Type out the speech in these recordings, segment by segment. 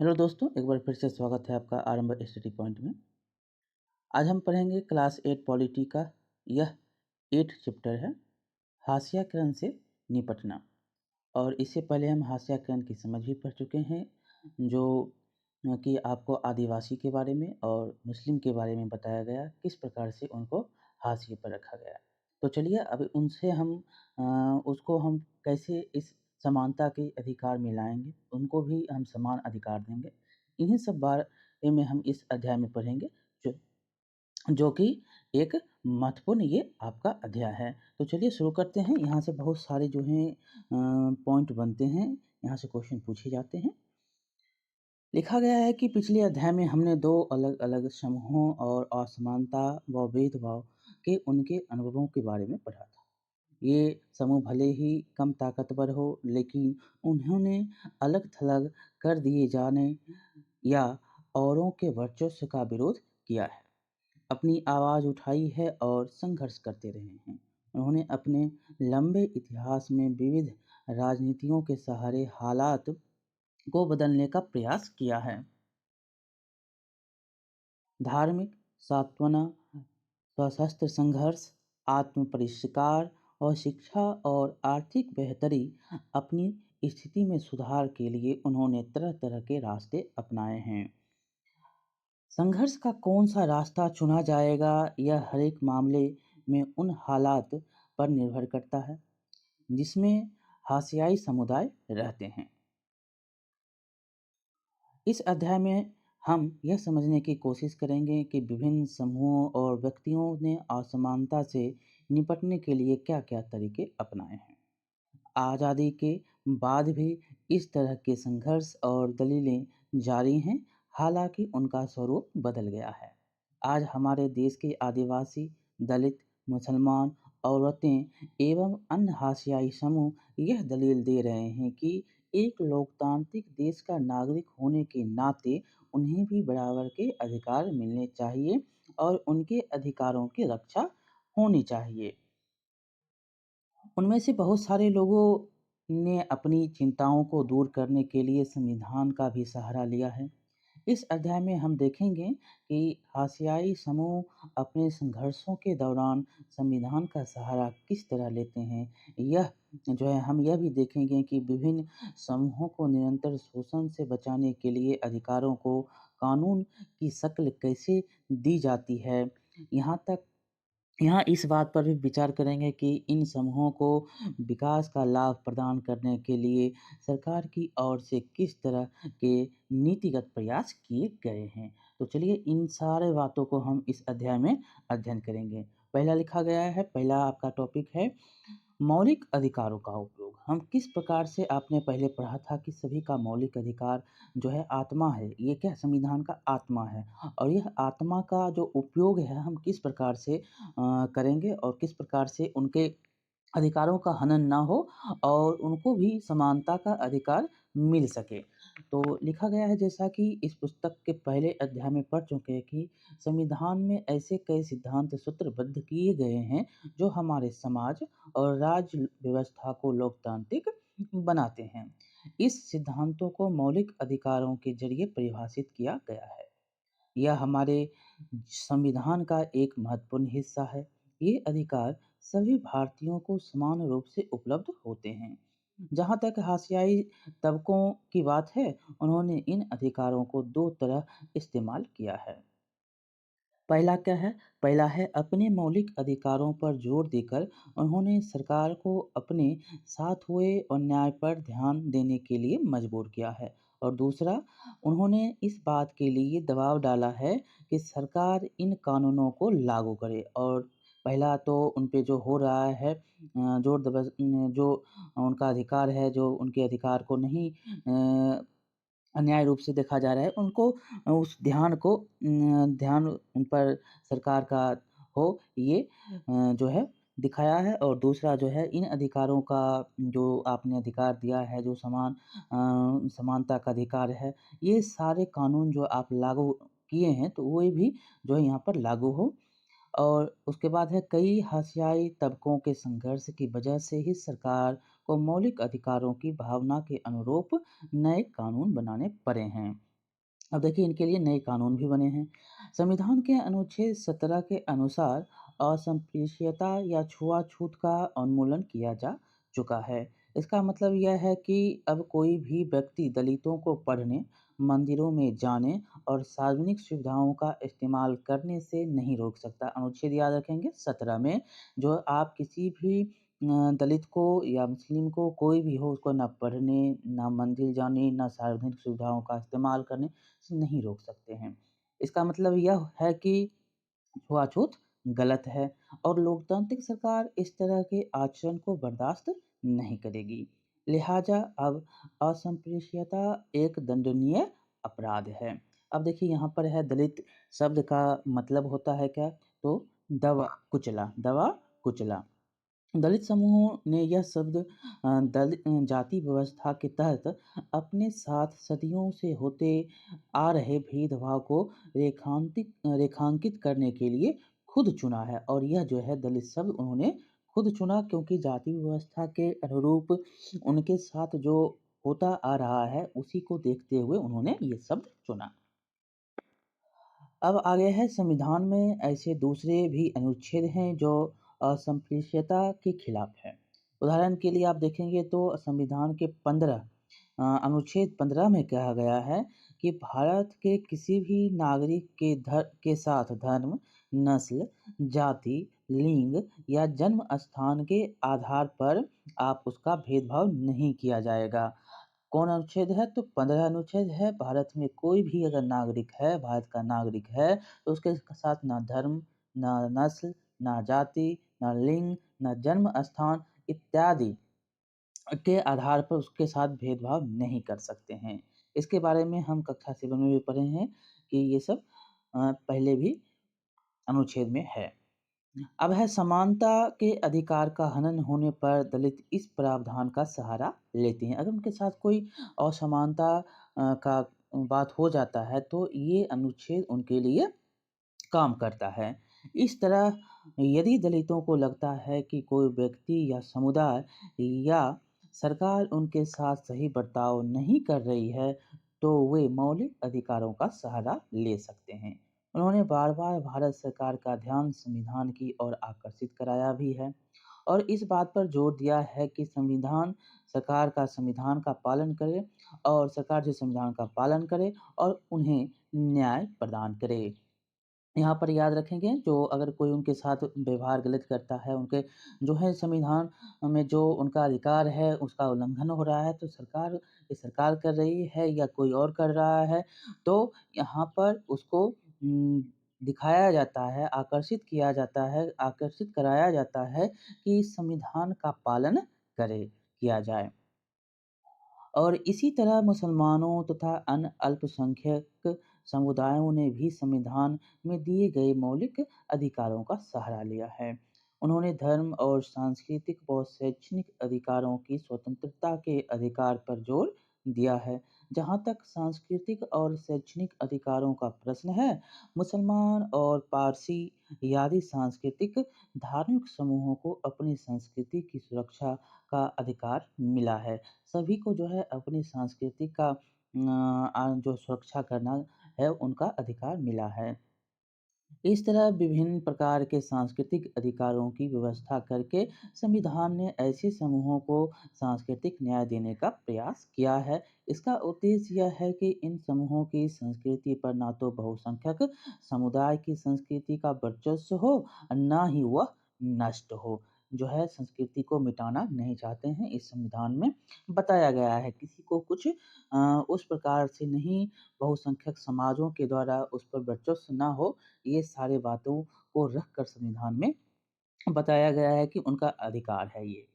Hello दोस्तों, एक बार फिर से स्वागत है आपका आरंभ स्टडी पॉइंट में। आज हम पढ़ेंगे क्लास 8 पॉलिटी का यह 8 चैप्टर है, हास्याकरण से निपटना। और इससे पहले हम हास्याकरण की समझ भी पढ़ चुके हैं, जो कि आपको आदिवासी के बारे में और मुस्लिम के बारे में बताया गया, किस प्रकार से उनको हाशिए पर रखा गया। तो चलिए अब उनसे उसको हम कैसे इस समानता के अधिकार में लाएंगे, उनको भी हम समान अधिकार देंगे। इन्हीं सब बारे में हम इस अध्याय में पढ़ेंगे, जो जो कि एक महत्वपूर्ण ये आपका अध्याय है। तो चलिए शुरू करते हैं। यहाँ से बहुत सारे जो हैं पॉइंट बनते हैं, यहाँ से क्वेश्चन पूछे जाते हैं। लिखा गया है कि पिछले अध्याय में हमने दो अलग अलग समूहों और असमानता व भेदभाव के उनके अनुभवों के बारे में पढ़ा था। ये समूह भले ही कम ताकतवर हो, लेकिन उन्होंने अलग थलग कर दिए जाने या औरों के वर्चस्व का विरोध किया है, अपनी आवाज़ उठाई है और संघर्ष करते रहे हैं। उन्होंने अपने लंबे इतिहास में विविध राजनीतियों के सहारे हालात को बदलने का प्रयास किया है। धार्मिक सांत्वना, सशस्त्र संघर्ष, आत्म परिष्कार और शिक्षा और आर्थिक बेहतरी, अपनी स्थिति में सुधार के लिए उन्होंने तरह तरह के रास्ते अपनाए हैं। संघर्ष का कौन सा रास्ता चुना जाएगा, यह हर एक मामले में उन हालात पर निर्भर करता है जिसमें हाशियाई समुदाय रहते हैं। इस अध्याय में हम यह समझने की कोशिश करेंगे कि विभिन्न समूहों और व्यक्तियों ने असमानता से निपटने के लिए क्या-क्या तरीके अपनाए हैं। आज़ादी के बाद भी इस तरह के संघर्ष और दलीलें जारी हैं, हालांकि उनका स्वरूप बदल गया है। आज हमारे देश के आदिवासी, दलित, मुसलमान, औरतें एवं अन्य हाशियाई समूह यह दलील दे रहे हैं कि एक लोकतांत्रिक देश का नागरिक होने के नाते उन्हें भी बराबर के अधिकार मिलने चाहिए और उनके अधिकारों की रक्षा होनी चाहिए। उनमें से बहुत सारे लोगों ने अपनी चिंताओं को दूर करने के लिए संविधान का भी सहारा लिया है। इस अध्याय में हम देखेंगे कि हाशियाई समूह अपने संघर्षों के दौरान संविधान का सहारा किस तरह लेते हैं। यह जो है हम यह भी देखेंगे कि विभिन्न समूहों को निरंतर शोषण से बचाने के लिए अधिकारों को कानून की शक्ल कैसे दी जाती है। यहाँ तक यहाँ इस बात पर भी विचार करेंगे कि इन समूहों को विकास का लाभ प्रदान करने के लिए सरकार की ओर से किस तरह के नीतिगत प्रयास किए गए हैं। तो चलिए इन सारे बातों को हम इस अध्याय में अध्ययन करेंगे। पहला लिखा गया है, पहला आपका टॉपिक है मौलिक अधिकारों का उपयोग। हम किस प्रकार से आपने पहले पढ़ा था कि सभी का मौलिक अधिकार जो है आत्मा है, ये क्या संविधान का आत्मा है। और यह आत्मा का जो उपयोग है हम किस प्रकार से करेंगे और किस प्रकार से उनके अधिकारों का हनन ना हो और उनको भी समानता का अधिकार मिल सके। तो लिखा गया है, जैसा कि इस पुस्तक के पहले अध्याय में पढ़ चुके हैं, कि संविधान में ऐसे कई सिद्धांत सूत्रबद्ध किए गए हैं जो हमारे समाज और राज्य व्यवस्था को लोकतांत्रिक बनाते हैं। इस सिद्धांतों को मौलिक अधिकारों के जरिए परिभाषित किया गया है। यह हमारे संविधान का एक महत्वपूर्ण हिस्सा है। ये अधिकार सभी भारतीयों को समान रूप से उपलब्ध होते हैं। जहाँ तक हाशियाई तबकों की बात है, उन्होंने इन अधिकारों को दो तरह इस्तेमाल किया है। पहला क्या है? पहला है अपने मौलिक अधिकारों पर जोर देकर उन्होंने सरकार को अपने साथ हुए अन्याय पर ध्यान देने के लिए मजबूर किया है। और दूसरा, उन्होंने इस बात के लिए दबाव डाला है कि सरकार इन कानूनों को लागू करे। और पहला तो उन पे जो हो रहा है जो उनका अधिकार है, जो उनके अधिकार को नहीं अन्याय रूप से देखा जा रहा है, उनको उस ध्यान उन पर सरकार का हो, ये जो है दिखाया है। और दूसरा जो है, इन अधिकारों का जो आपने अधिकार दिया है, जो समानता का अधिकार है, ये सारे कानून जो आप लागू किए हैं, तो वो भी जो है यहाँ पर लागू हो। और उसके बाद है, कई हाशियाई तबकों के संघर्ष की वजह से ही सरकार को मौलिक अधिकारों की भावना के अनुरूप नए कानून बनाने पड़े हैं। अब देखिए इनके लिए नए कानून भी बने हैं। संविधान के अनुच्छेद 17 के अनुसार असंपृक्यता या छुआछूत का उन्मूलन किया जा चुका है। इसका मतलब यह है कि अब कोई भी व्यक्ति दलितों को पढ़ने, मंदिरों में जाने और सार्वजनिक सुविधाओं का इस्तेमाल करने से नहीं रोक सकता। अनुच्छेद याद रखेंगे 17 में जो आप किसी भी दलित को या मुस्लिम को कोई भी हो उसको ना पढ़ने, ना मंदिर जाने, ना सार्वजनिक सुविधाओं का इस्तेमाल करने से नहीं रोक सकते हैं। इसका मतलब यह है कि छुआछूत गलत है और लोकतांत्रिक सरकार इस तरह के आचरण को बर्दाश्त नहीं करेगी। लिहाजा अब असंपृक्यता एक दंडनीय अपराध है। अब देखिए यहाँ पर है दलित शब्द का मतलब होता है क्या? तो दबा कुचला। दलित समूहों ने यह शब्द जाति व्यवस्था के तहत अपने साथ सदियों से होते आ रहे भेदभाव को रेखांकित करने के लिए खुद चुना है और यह जो है दलित शब्द उन्होंने खुद चुना क्योंकि जाति व्यवस्था के अनुरूप उनके साथ जो होता आ रहा है उसी को देखते हुए उन्होंने ये शब्द चुना। अब आगे है संविधान में ऐसे दूसरे भी अनुच्छेद हैं जो असंपृक्यता के खिलाफ हैं। उदाहरण के लिए आप देखेंगे तो संविधान के 15 अनुच्छेद 15 में कहा गया है कि भारत के किसी भी नागरिक के साथ धर्म, नस्ल, जाति, लिंग या जन्म स्थान के आधार पर आप उसका भेदभाव नहीं किया जाएगा। कौन अनुच्छेद है? तो 15 अनुच्छेद है। भारत में कोई भी अगर नागरिक है, भारत का नागरिक है, तो उसके साथ ना धर्म, ना नस्ल, ना जाति, ना लिंग, ना जन्म स्थान इत्यादि के आधार पर उसके साथ भेदभाव नहीं कर सकते हैं। इसके बारे में हम कक्षा 7 में भी पढ़े हैं कि ये सब पहले भी अनुच्छेद में है। अब है समानता के अधिकार का हनन होने पर दलित इस प्रावधान का सहारा लेते हैं। अगर उनके साथ कोई असमानता का बात हो जाता है तो ये अनुच्छेद उनके लिए काम करता है। इस तरह यदि दलितों को लगता है कि कोई व्यक्ति या समुदाय या सरकार उनके साथ सही बर्ताव नहीं कर रही है, तो वे मौलिक अधिकारों का सहारा ले सकते हैं। उन्होंने बार-बार भारत सरकार का ध्यान संविधान की ओर आकर्षित कराया भी है और इस बात पर जोर दिया है कि संविधान का पालन करे और सरकार जो संविधान का पालन करे और उन्हें न्याय प्रदान करे। यहाँ पर याद रखेंगे जो अगर कोई उनके साथ व्यवहार गलत करता है, उनके जो है संविधान में जो उनका अधिकार है उसका उल्लंघन हो रहा है तो सरकार कर रही है या कोई और कर रहा है, तो यहाँ पर उसको दिखाया जाता है, आकर्षित कराया जाता है कि संविधान का पालन किया जाए। और इसी तरह मुसलमानों तथा अन्य अल्पसंख्यक समुदायों ने भी संविधान में दिए गए मौलिक अधिकारों का सहारा लिया है। उन्होंने धर्म और सांस्कृतिक व शैक्षणिक अधिकारों की स्वतंत्रता के अधिकार पर जोर दिया है। जहाँ तक सांस्कृतिक और शैक्षणिक अधिकारों का प्रश्न है, मुसलमान और पारसी आदि सांस्कृतिक धार्मिक समूहों को अपनी संस्कृति की सुरक्षा का अधिकार मिला है। सभी को जो है अपनी संस्कृति का जो सुरक्षा करना है उनका अधिकार मिला है। इस तरह विभिन्न प्रकार के सांस्कृतिक अधिकारों की व्यवस्था करके संविधान ने ऐसे समूहों को सांस्कृतिक न्याय देने का प्रयास किया है। इसका उद्देश्य यह है कि इन समूहों की संस्कृति पर ना तो बहुसंख्यक समुदाय की संस्कृति का वर्चस्व हो और ना ही वह नष्ट हो। जो है संस्कृति को मिटाना नहीं चाहते हैं, इस संविधान में बताया गया है। किसी को कुछ उस प्रकार से नहीं, बहुसंख्यक समाजों के द्वारा उस पर वर्चस्व ना हो, ये सारे बातों को रख कर संविधान में बताया गया है कि उनका अधिकार है ये।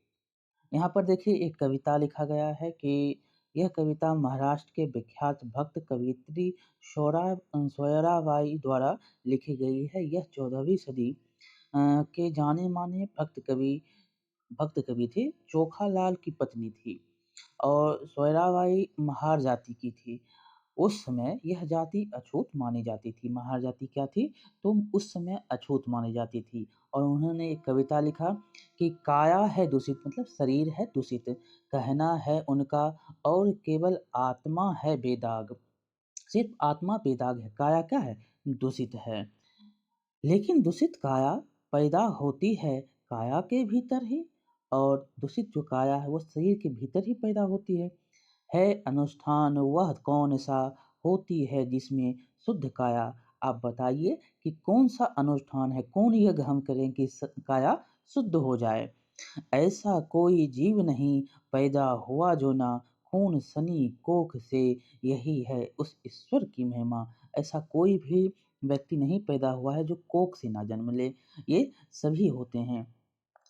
यहाँ पर देखिए एक कविता लिखा गया है कि यह कविता महाराष्ट्र के विख्यात भक्त कवयित्री सोयराबाई द्वारा लिखी गई है। यह 14वीं सदी के जाने-माने भक्त कवि थे। चोखालाल की पत्नी थी और सोयराबाई महार जाति की थी। उस समय यह जाति अछूत मानी जाती थी। महार जाति क्या थी? तो उस समय अछूत मानी जाती थी और उन्होंने एक कविता लिखा कि काया है दूषित मतलब शरीर है दूषित, कहना है उनका और केवल आत्मा है बेदाग। सिर्फ आत्मा बेदाग है, काया क्या है? दूषित है। लेकिन दूषित काया पैदा होती है काया के भीतर ही, और दूषित जो काया है वो शरीर के भीतर ही पैदा होती है अनुष्ठान वह कौन सा होती है जिसमें शुद्ध काया? आप बताइए कि कौन सा अनुष्ठान है, कौन यज्ञ हम करें कि काया शुद्ध हो जाए? ऐसा कोई जीव नहीं पैदा हुआ जो ना खून सनी कोख से, यही है उस ईश्वर की महिमा। ऐसा कोई भी व्यक्ति नहीं पैदा हुआ है जो कोख से ना जन्म ले, ये सभी होते हैं।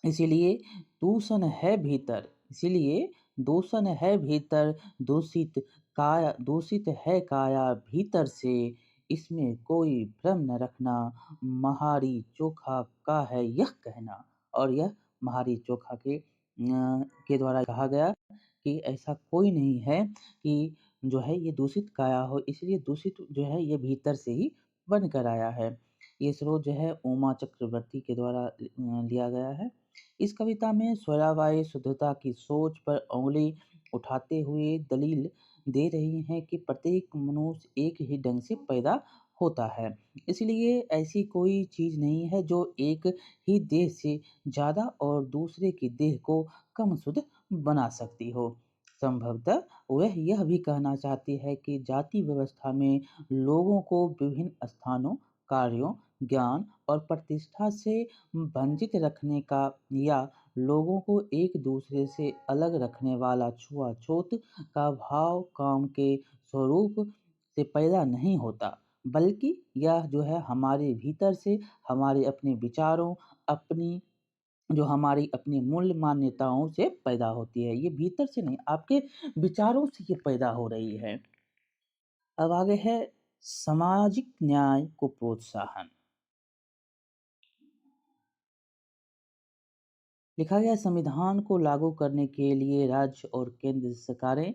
इसीलिए दूषण है भीतर, इसीलिए दूषण है भीतर, दूषित दूषित है काया भीतर से, इसमें कोई भ्रम न रखना, महारी चोखा का है यह कहना। और यह महारी चोखा के द्वारा कहा गया कि ऐसा कोई नहीं है कि जो है ये दूषित काया हो, इसलिए दूषित जो है ये भीतर से ही बन कर आया है। ये स्रोत जो है उमा चक्रवर्ती के द्वारा लिया गया है। इस कविता में सोयराबाई शुद्धता की सोच पर उंगली उठाते हुए दलील दे रही हैं कि प्रत्येक मनुष्य एक ही ढंग से पैदा होता है, इसलिए ऐसी कोई चीज नहीं है जो एक ही देह से ज्यादा और दूसरे की देह को कम शुद्ध बना सकती हो। संभवतः वह यह भी कहना चाहती है कि जाति व्यवस्था में लोगों को विभिन्न स्थानों, कार्यों, ज्ञान और प्रतिष्ठा से वंचित रखने का, या लोगों को एक दूसरे से अलग रखने वाला छुआछूत का भाव काम के स्वरूप से पैदा नहीं होता, बल्कि यह जो है हमारे भीतर से, हमारे अपने विचारों, अपनी जो हमारी अपनी मूल्य मान्यताओं से पैदा होती है। ये भीतर से नहीं, आपके विचारों से ये पैदा हो रही है। अब आगे है सामाजिक न्याय को प्रोत्साहन। लिखा गया संविधान को लागू करने के लिए राज्य और केंद्र सरकारें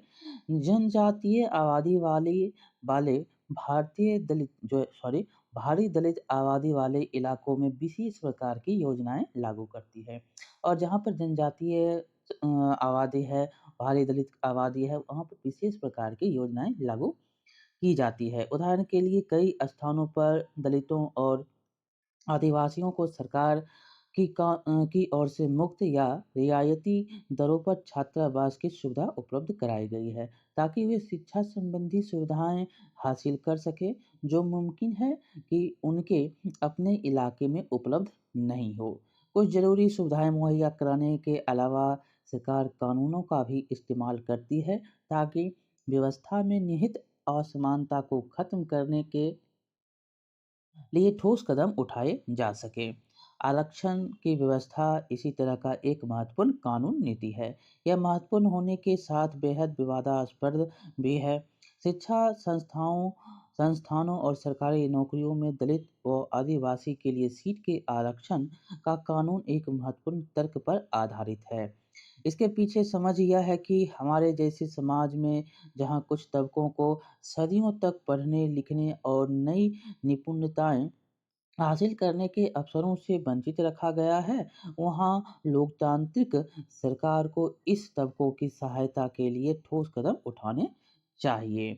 जनजातीय आबादी वाले भारतीय दलित जो सॉरी भारी दलित आबादी वाले इलाकों में विशेष प्रकार की योजनाएं लागू करती है, और जहाँ पर जनजातीय आबादी है, भारी दलित आबादी है, वहाँ पर विशेष प्रकार की योजनाएं लागू की जाती है। उदाहरण के लिए कई स्थानों पर दलितों और आदिवासियों को सरकार की ओर से मुफ्त या रियायती दरों पर छात्रावास की सुविधा उपलब्ध कराई गई है, ताकि वे शिक्षा संबंधी सुविधाएं हासिल कर सके जो मुमकिन है कि उनके अपने इलाके में उपलब्ध नहीं हो। कुछ जरूरी सुविधाएं मुहैया कराने के अलावा सरकार कानूनों का भी इस्तेमाल करती है, ताकि व्यवस्था में निहित असमानता को खत्म करने के लिए ठोस कदम उठाए जा सके। आरक्षण की व्यवस्था इसी तरह का एक महत्वपूर्ण कानून नीति है। यह महत्वपूर्ण होने के साथ बेहद विवादास्पद भी है। शिक्षा संस्थानों और सरकारी नौकरियों में दलित व आदिवासी के लिए सीट के आरक्षण का कानून एक महत्वपूर्ण तर्क पर आधारित है। इसके पीछे समझ यह है कि हमारे जैसे समाज में जहाँ कुछ तबकों को सदियों तक पढ़ने लिखने और नई निपुणताएं हासिल करने के अवसरों से वंचित रखा गया है, वहाँ लोकतांत्रिक सरकार को इस तबकों की सहायता के लिए ठोस कदम उठाने चाहिए।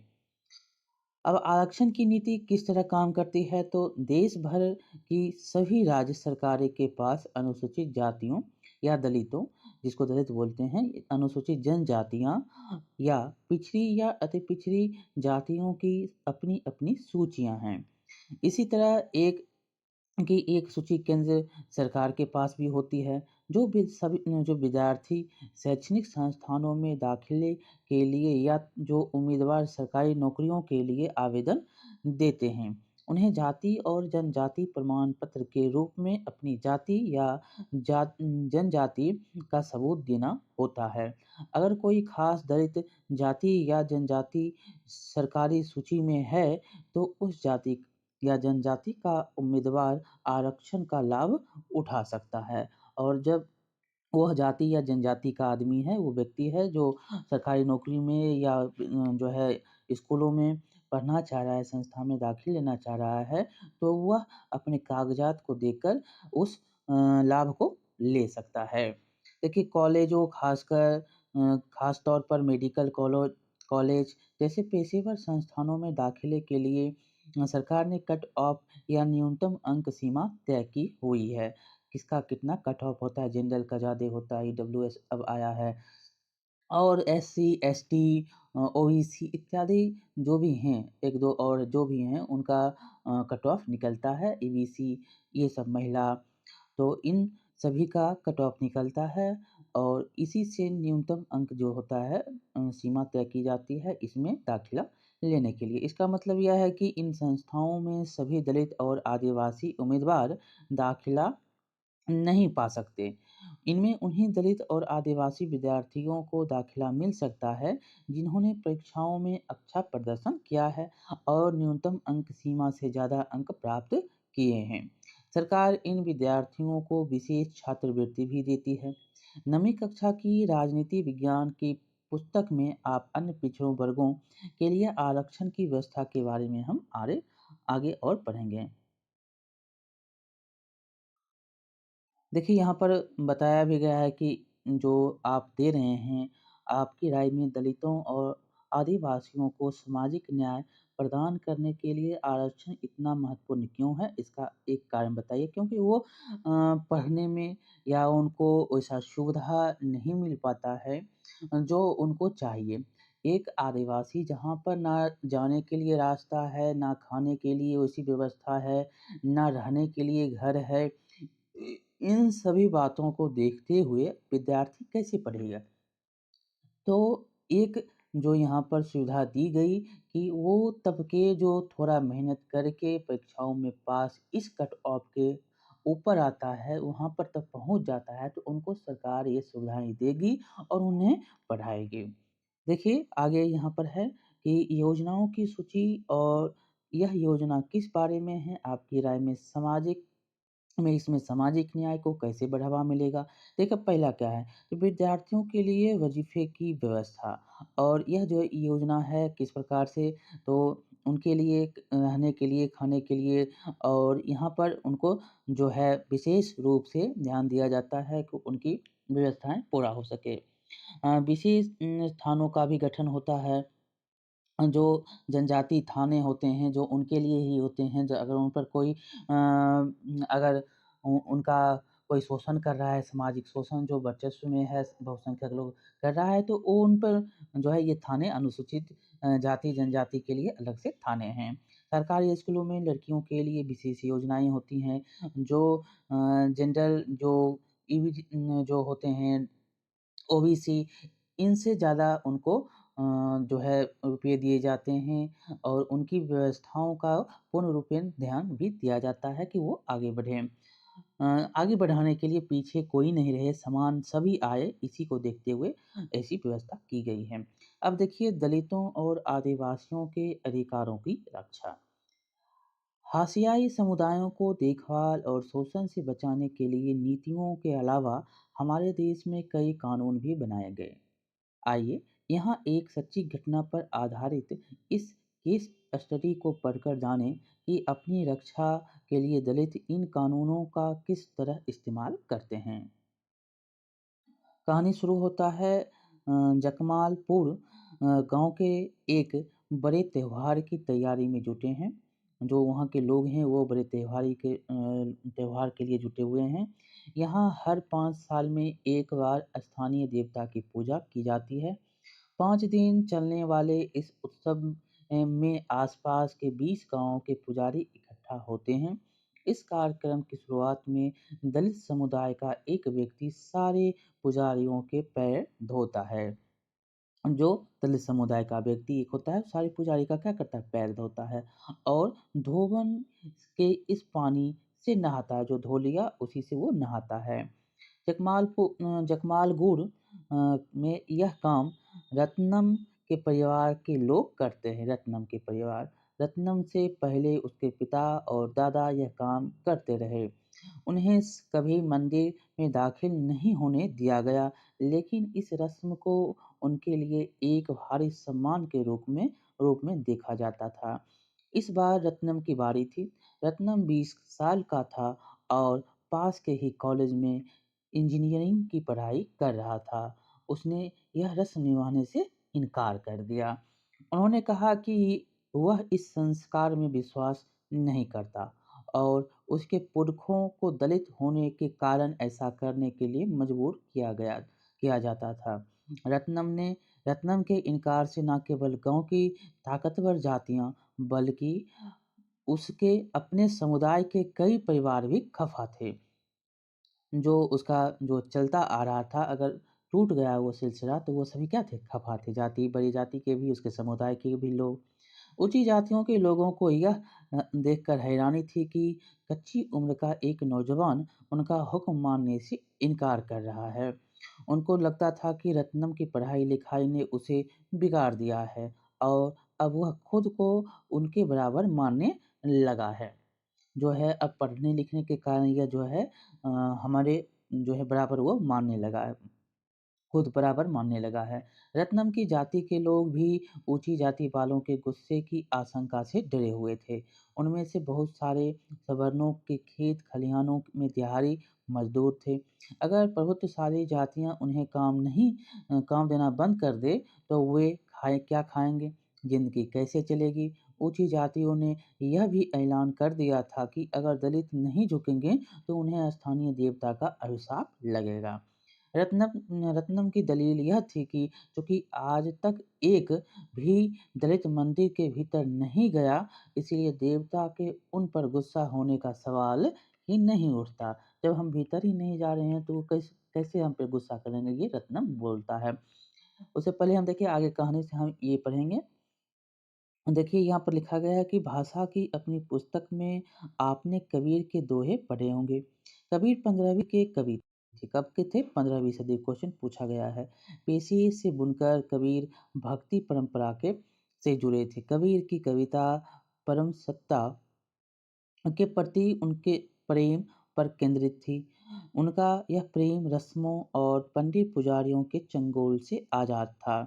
अब आरक्षण की नीति किस तरह काम करती है, तो देश भर की सभी राज्य सरकारें के पास अनुसूचित जातियों या दलितों, जिसको दलित बोलते हैं, अनुसूचित जनजातियां या पिछड़ी या अति पिछड़ी जातियों की अपनी अपनी सूचियां हैं। इसी तरह की एक सूची केंद्र सरकार के पास भी होती है, जो विद्यार्थी शैक्षणिक संस्थानों में दाखिले के लिए या जो उम्मीदवार सरकारी नौकरियों के लिए आवेदन देते हैं, उन्हें जाति और जनजाति प्रमाण पत्र के रूप में अपनी जाति या जनजाति का सबूत देना होता है। अगर कोई खास दलित जाति या जनजाति सरकारी सूची में है, तो उस जाति या जनजाति का उम्मीदवार आरक्षण का लाभ उठा सकता है। और जब वह जाति या जनजाति का आदमी है, वो व्यक्ति है जो सरकारी नौकरी में या जो है स्कूलों में पढ़ना चाह रहा है, संस्था में दाखिल लेना चाह रहा है, तो वह अपने कागजात को देकर उस लाभ को ले सकता है। देखिए कॉलेजों खासकर खास तौर पर मेडिकल कॉलेज कॉलेज जैसे पेशेवर संस्थानों में दाखिले के लिए सरकार ने कट ऑफ या न्यूनतम अंक सीमा तय की हुई है। किसका कितना कट ऑफ होता है, जनरल का ज़्यादा होता है, ईडब्ल्यूएस अब आया है, और एससी, एसटी, ओबीसी इत्यादि जो भी हैं, 1-2 और जो भी हैं उनका कट ऑफ निकलता है, ईबीसी ये सब महिला, तो इन सभी का कट ऑफ निकलता है और इसी से न्यूनतम अंक जो होता है सीमा तय की जाती है इसमें दाखिला लेने के लिए। इसका मतलब यह है कि इन संस्थाओं में सभी दलित और आदिवासी उम्मीदवार दाखिला नहीं पा सकते। इनमें उन्हीं दलित और आदिवासी विद्यार्थियों को दाखिला मिल सकता है जिन्होंने परीक्षाओं में अच्छा प्रदर्शन किया है और न्यूनतम अंक सीमा से ज़्यादा अंक प्राप्त किए हैं। सरकार इन विद्यार्थियों को विशेष छात्रवृत्ति भी देती है। नवीं कक्षा की राजनीति विज्ञान की पुस्तक में आप अन्य पिछड़ों वर्गों के लिए आरक्षण की व्यवस्था के बारे में हम आगे और पढ़ेंगे। देखिए, यहाँ पर बताया भी गया है कि जो आप दे रहे हैं, आपकी राय में दलितों और आदिवासियों को सामाजिक न्याय प्रदान करने के लिए आरक्षण इतना महत्वपूर्ण क्यों है? इसका एक कारण बताइए। क्योंकि वो पढ़ने में या उनको वैसा सुविधा नहीं मिल पाता है जो उनको चाहिए। एक आदिवासी जहाँ पर ना जाने के लिए रास्ता है, ना खाने के लिए वैसी व्यवस्था है, ना रहने के लिए घर है, इन सभी बातों को देखते हुए विद्यार्थी कैसे पढ़ेगा? तो एक जो यहाँ पर सुविधा दी गई कि वो तबके जो थोड़ा मेहनत करके परीक्षाओं में पास इस कट ऑफ के ऊपर आता है, वहाँ पर तक पहुँच जाता है, तो उनको सरकार ये सुविधाएँ देगी और उन्हें पढ़ाएगी। देखिए, आगे यहाँ पर है कि योजनाओं की सूची और यह योजना किस बारे में है? आपकी राय में इसमें सामाजिक न्याय को कैसे बढ़ावा मिलेगा? देखिए, पहला क्या है कि विद्यार्थियों के लिए वजीफ़े की व्यवस्था, और यह जो योजना है किस प्रकार से, तो उनके लिए रहने के लिए, खाने के लिए, और यहाँ पर उनको जो है विशेष रूप से ध्यान दिया जाता है कि उनकी व्यवस्थाएँ पूरा हो सके। विशेष स्थानों का भी गठन होता है। जो जनजाति थाने होते हैं, जो उनके लिए ही होते हैं, ज अगर उन पर कोई अगर उनका कोई शोषण कर रहा है, सामाजिक शोषण जो वर्चस्व में है, बहुसंख्यक लोग कर रहा है, तो वो उन पर जो है ये थाने अनुसूचित जाति जनजाति के लिए अलग से थाने हैं। सरकारी स्कूलों में लड़कियों के लिए विशेष योजनाएँ होती हैं, जो जनरल जो जो होते हैं ओबीसी, इनसे ज़्यादा उनको जो है रुपए दिए जाते हैं और उनकी व्यवस्थाओं का पूर्ण रूपेण ध्यान भी दिया जाता है कि वो आगे बढ़ें। आगे बढ़ाने के लिए पीछे कोई नहीं रहे, समान सभी आए, इसी को देखते हुए ऐसी व्यवस्था की गई है। अब देखिए, दलितों और आदिवासियों के अधिकारों की रक्षा। हाशियाई समुदायों को देखभाल और शोषण से बचाने के लिए नीतियों के अलावा हमारे देश में कई कानून भी बनाए गए। आइए यहाँ एक सच्ची घटना पर आधारित इस केस स्टडी को पढ़कर जानें कि अपनी रक्षा के लिए दलित इन कानूनों का किस तरह इस्तेमाल करते हैं। कहानी शुरू होता है जकमालपुर गांव के एक बड़े त्योहार की तैयारी में जुटे हैं। जो वहाँ के लोग हैं वो बड़े त्योहार के लिए जुटे हुए हैं। यहाँ हर 5 साल में एक बार स्थानीय देवता की पूजा की जाती है। 5 दिन चलने वाले इस उत्सव में आसपास के 20 गांवों के पुजारी इकट्ठा होते हैं। इस कार्यक्रम की शुरुआत में दलित समुदाय का एक व्यक्ति सारे पुजारियों के पैर धोता है। जो दलित समुदाय का व्यक्ति एक होता है, सारे पुजारी का क्या करता है, पैर धोता है और धोवन के इस पानी से नहाता है। जो धो लिया उसी से वो नहाता है। जकमालगुड़ में यह काम रत्नम के परिवार के लोग करते हैं। रत्नम से पहले उसके पिता और दादा यह काम करते रहे। उन्हें कभी मंदिर में दाखिल नहीं होने दिया गया, लेकिन इस रस्म को उनके लिए एक भारी सम्मान के रूप में देखा जाता था। इस बार रत्नम की बारी थी। रत्नम 20 साल का था और पास के ही कॉलेज में इंजीनियरिंग की पढ़ाई कर रहा था। उसने यह रस्म निभाने से इनकार कर दिया। उन्होंने कहा कि वह इस संस्कार में विश्वास नहीं करता और उसके पुरखों को दलित होने के कारण ऐसा करने के लिए मजबूर किया जाता था। रत्नम ने रत्नम के इनकार से न केवल गांव की ताकतवर जातियां बल्कि उसके अपने समुदाय के कई परिवार भी खफा थे। जो उसका जो चलता आ रहा था, अगर टूट गया वो सिलसिला तो वो सभी क्या थे? खफा थे। बड़ी जाति के भी, उसके समुदाय के भी लोग। ऊँची जातियों के लोगों को यह देखकर हैरानी थी कि कच्ची उम्र का एक नौजवान उनका हुक्म मानने से इनकार कर रहा है। उनको लगता था कि रत्नम की पढ़ाई-लिखाई ने उसे बिगाड़ दिया है और अब वह खुद को उनके बराबर मानने लगा है। जो है अब पढ़ने-लिखने के कारण यह जो है अ, हमारे जो है बराबर वो मानने लगा है। खुद बराबर मानने लगा है। रत्नम की जाति के लोग भी ऊँची जाति वालों के गुस्से की आशंका से डरे हुए थे। उनमें से बहुत सारे सवर्णों के खेत खलिहानों में दिहाड़ी मज़दूर थे। अगर प्रभुत्वशाली जातियाँ उन्हें काम देना बंद कर दें, तो वे क्या खाएँगे? ज़िंदगी कैसे चलेगी? ऊँची जातियों ने यह भी ऐलान कर दिया था कि अगर दलित नहीं झुकेंगे, तो उन्हें स्थानीय देवता का अभिशाप लगेगा। रत्नम की दलील यह थी कि चूँकि आज तक एक भी दलित मंदिर के भीतर नहीं गया, इसलिए देवता के उन पर गुस्सा होने का सवाल ही नहीं उठता। जब हम भीतर ही नहीं जा रहे हैं, तो वो कैसे हम पे गुस्सा करेंगे, ये रत्नम बोलता है। उससे पहले हम देखिए आगे कहानी से हम ये पढ़ेंगे। देखिए यहाँ पर लिखा गया है कि भाषा की अपनी पुस्तक में आपने कबीर के दोहे पढ़े होंगे। कबीर 15वीं के कवि थे। कब के थे? 15वीं सदी। क्वेश्चन पूछा गया है। पेशे से बुनकर कबीर भक्ति परंपरा के से जुड़े थे। कबीर की कविता परम सत्ता के प्रति उनके प्रेम पर केंद्रित थी। उनका यह प्रेम रस्मों और पंडित पुजारियों के चंगुल से आज़ाद था।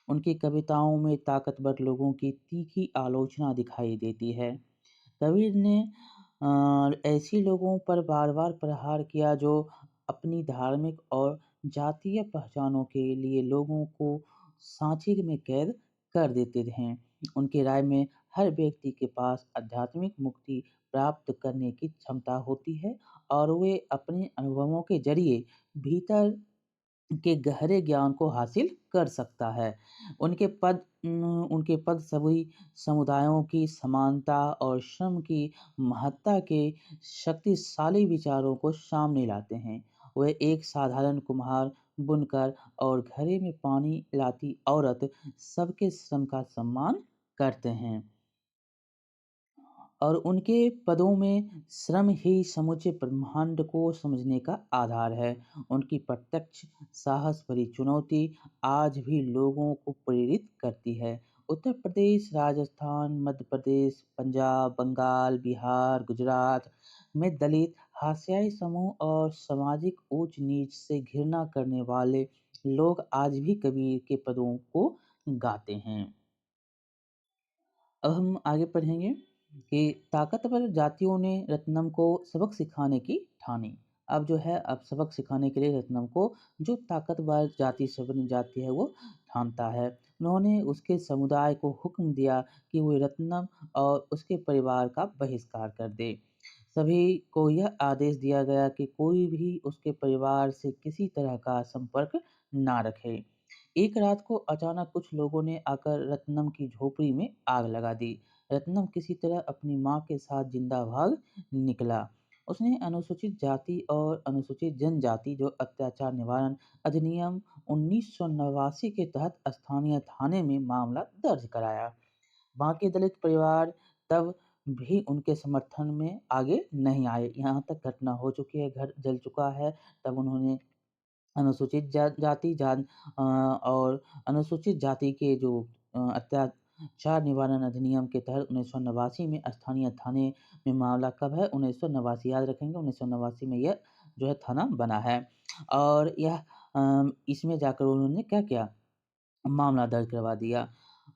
उनकी कविताओं में ताकतवर लोगों की तीखी आलोचना दिखाई देती है। कबीर ने ऐसी लोगों पर बार-बार प्रहार किया जो अपनी धार्मिक और जातीय पहचानों के लिए लोगों को सांचे में कैद कर देते हैं। उनकी राय में हर व्यक्ति के पास आध्यात्मिक मुक्ति प्राप्त करने की क्षमता होती है और वे अपने अनुभवों के ज़रिए भीतर के गहरे ज्ञान को हासिल कर सकता है। उनके पद सभी समुदायों की समानता और श्रम की महत्ता के शक्तिशाली विचारों को सामने लाते हैं। वे एक साधारण कुम्हार, बुनकर और घड़े में पानी लाती औरत सबके श्रम का सम्मान करते हैं। और उनके पदों में श्रम ही समूचे ब्रह्मांड को समझने का आधार है। उनकी प्रत्यक्ष साहस भरी चुनौती आज भी लोगों को प्रेरित करती है। उत्तर प्रदेश, राजस्थान, मध्य प्रदेश, पंजाब, बंगाल, बिहार, गुजरात में दलित, हाशियाई समूह और सामाजिक ऊंच-नीच से घृणा करने वाले लोग आज भी कबीर के पदों को गाते हैं। अब हम आगे पढ़ेंगे कि ताकतवर जातियों ने रत्नम को सबक सिखाने की ठानी। अब जो है अब सबक सिखाने के लिए रत्नम को जो ताकतवर जाति सवर्ण जाति है वो ठानता है। उन्होंने उसके समुदाय को हुक्म दिया कि वो रत्नम और उसके परिवार का बहिष्कार कर दे। सभी को यह आदेश दिया गया कि कोई भी उसके परिवार से किसी तरह का संपर्क ना रखे। एक रात को अचानक कुछ लोगों ने आकर रत्नम की झोपड़ी में आग लगा दी। रत्नम किसी तरह अपनी माँ के साथ जिंदा भाग निकला। उसने अनुसूचित जाति और अनुसूचित जनजाति जो अत्याचार निवारण अधिनियम 1989 के तहत स्थानीय थाने में मामला दर्ज कराया। बाकी दलित परिवार तब भी उनके समर्थन में आगे नहीं आए। यहाँ तक घटना हो चुकी है, घर जल चुका है। तब उन्होंने अनुसूचित और अनुसूचित जाति के जो अत्याचार निवारण अधिनियम के तहत 1989 में स्थानीय थाने में मामला कब है? 1989 याद रखेंगे, 1989 में यह जो है थाना बना है। और यह इसमें जाकर उन्होंने क्या किया? मामला दर्ज करवा दिया।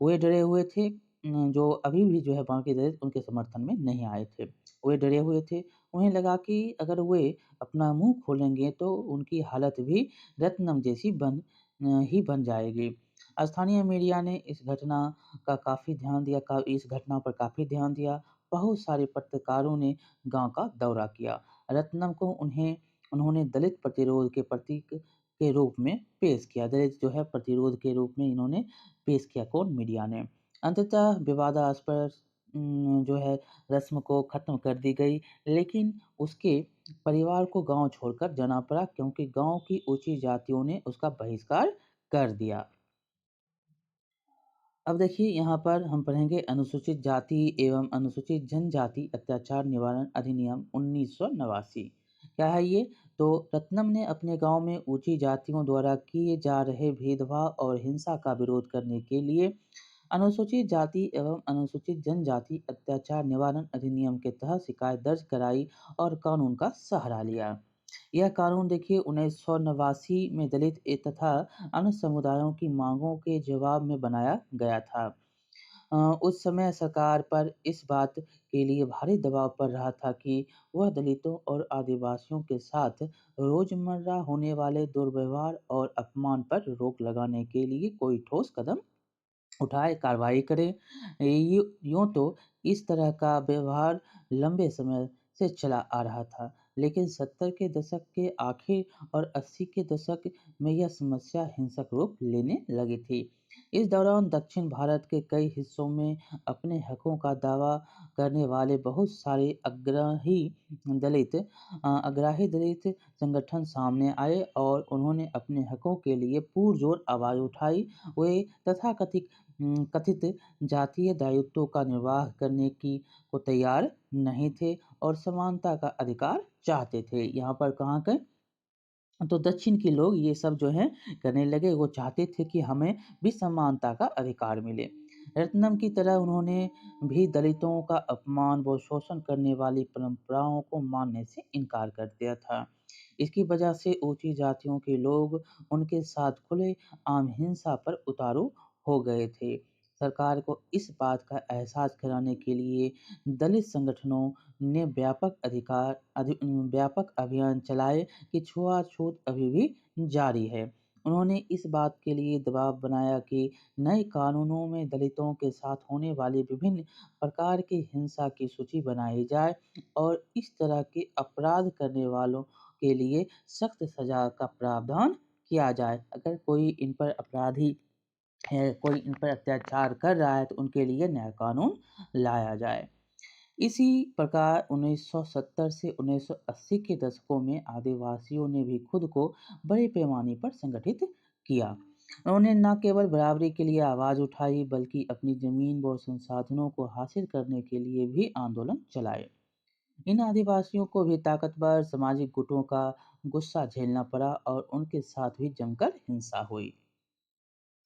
वे डरे हुए थे, जो अभी भी जो है बाकी दलित उनके समर्थन में नहीं आए थे। वे डरे हुए थे। उन्हें लगा कि अगर वे अपना मुँह खोलेंगे तो उनकी हालत भी रत्नम जैसी ही बन जाएगी। स्थानीय मीडिया ने इस घटना का काफ़ी ध्यान दिया का इस घटना पर काफ़ी ध्यान दिया। बहुत सारे पत्रकारों ने गाँव का दौरा किया। रत्नम को उन्होंने दलित प्रतिरोध के प्रतीक के रूप में पेश किया। दलित जो है प्रतिरोध के रूप में इन्होंने पेश किया कौन? मीडिया ने। अंततः विवादास्पद जो है रस्म को ख़त्म कर दी गई, लेकिन उसके परिवार को गाँव छोड़कर जाना पड़ा क्योंकि गाँव की ऊँची जातियों ने उसका बहिष्कार कर दिया। अब देखिए यहाँ पर हम पढ़ेंगे अनुसूचित जाति एवं अनुसूचित जनजाति अत्याचार निवारण अधिनियम 1989। क्या है ये? तो रत्नम ने अपने गांव में ऊंची जातियों द्वारा किए जा रहे भेदभाव और हिंसा का विरोध करने के लिए अनुसूचित जाति एवं अनुसूचित जनजाति अत्याचार निवारण अधिनियम के तहत शिकायत दर्ज कराई और कानून का सहारा लिया। यह कानून देखिए 1989 में दलित तथा अन्य समुदायों की मांगों के जवाब में बनाया गया था। उस समय सरकार पर इस बात के लिए भारी दबाव पड़ रहा था कि वह दलितों और आदिवासियों के साथ रोजमर्रा होने वाले दुर्व्यवहार और अपमान पर रोक लगाने के लिए कोई ठोस कदम उठाए, कार्रवाई करे। यूँ तो इस तरह का व्यवहार लंबे समय से चला आ रहा था, लेकिन 70 के दशक के आखिर और 80 के दशक में यह समस्या हिंसक रूप लेने लगी थी। इस दौरान दक्षिण भारत के कई हिस्सों में अपने हकों का दावा करने वाले बहुत सारे अग्राही दलित संगठन सामने आए और उन्होंने अपने हकों के लिए पुरजोर आवाज़ उठाई। वे कथित जातीय दायित्वों का निर्वाह करने की को तैयार नहीं थे और समानता का अधिकार चाहते थे। यहाँ पर कहाँ के? तो दक्षिण के लोग ये सब जो है करने लगे, वो चाहते थे कि हमें भी समानता का अधिकार मिले। रत्नम की तरह उन्होंने भी दलितों का अपमान व शोषण करने वाली परंपराओं को मानने से इनकार कर दिया था। इसकी वजह से ऊंची जातियों के लोग उनके साथ खुले आम हिंसा पर उतारू हो गए थे। सरकार को इस बात का एहसास कराने के लिए दलित संगठनों ने व्यापक अभियान चलाए कि छुआ-छूत अभी भी जारी है। उन्होंने इस बात के लिए दबाव बनाया कि नए कानूनों में दलितों के साथ होने वाली विभिन्न प्रकार की हिंसा की सूची बनाई जाए और इस तरह के अपराध करने वालों के लिए सख्त सज़ा का प्रावधान किया जाए। अगर कोई इन पर अपराधी है, कोई इन पर अत्याचार कर रहा है, तो उनके लिए नया कानून लाया जाए। इसी प्रकार 1970 से 1980 के दशकों में आदिवासियों ने भी खुद को बड़े पैमाने पर संगठित किया। उन्होंने न केवल बराबरी के लिए आवाज़ उठाई बल्कि अपनी जमीन व संसाधनों को हासिल करने के लिए भी आंदोलन चलाए। इन आदिवासियों को भी ताकतवर सामाजिक गुटों का गुस्सा झेलना पड़ा और उनके साथ भी जमकर हिंसा हुई।